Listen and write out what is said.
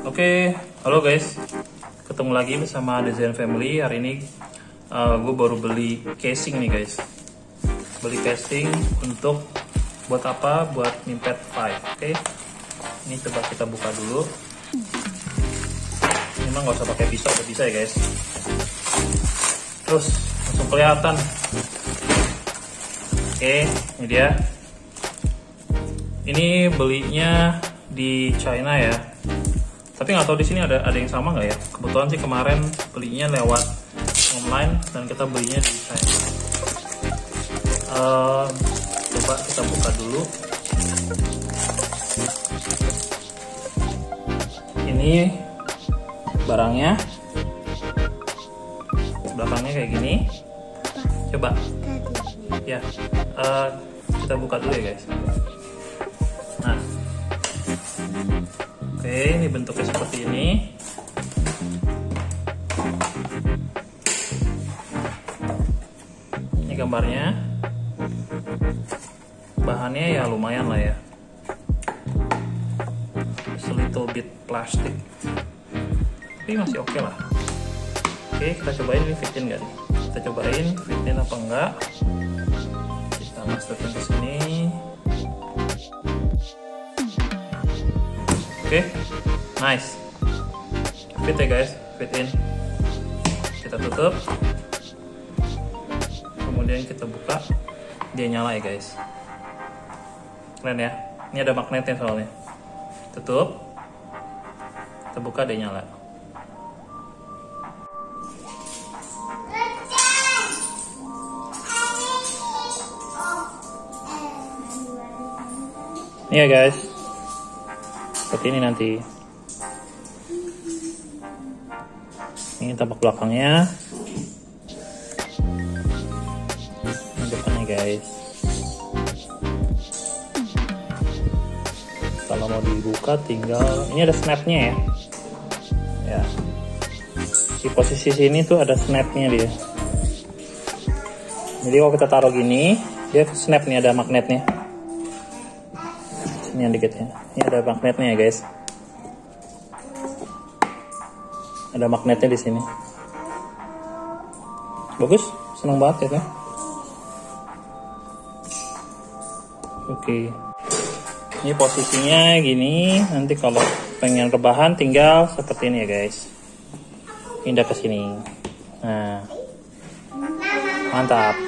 Oke, halo guys, ketemu lagi bersama Design Family. Hari ini gue baru beli casing nih guys. Beli casing untuk buat apa? Buat Mimpet 5. Oke, ini coba kita buka dulu. Memang nggak usah pakai pisau, udah bisa ya guys. Terus langsung kelihatan. Oke, ini dia. Ini belinya di China ya. Tapi nggak tahu di sini ada yang sama nggak ya. Kebetulan sih kemarin belinya lewat online dan kita belinya di China. Coba kita buka dulu. Ini barangnya. Belakangnya kayak gini. Coba. Ya, kita buka dulu ya guys. Nah, oke, ini bentuknya seperti ini. Ini gambarnya. Bahannya ya lumayan lah ya. Just a little bit plastic. Tapi masih oke lah. Oke, kita cobain ini fitin nggak nih? Kita cobain fitin apa enggak. Kita masukin ke sini. Oke, nice. Fit ya guys, fit in. Kita tutup. Kemudian kita buka. Dia nyala ya guys. Keren ya. Ini ada magnetnya soalnya. Tutup. Kita buka, dia nyala. Ini ya guys. Seperti ini nanti. Ini tampak belakangnya. Ini depannya guys. Kalau mau dibuka tinggal, ini ada snapnya ya. Ya. Di posisi sini tuh ada snapnya dia. Jadi kalau kita taruh gini, dia snap nih, ada magnetnya. Ini yang dikitnya. Ini ada magnetnya ya guys. Ada magnetnya di sini. Bagus, seneng banget ya kan? Oke. Ini posisinya gini. Nanti kalau pengen rebahan tinggal seperti ini ya guys. Pindah ke sini. Nah, mantap.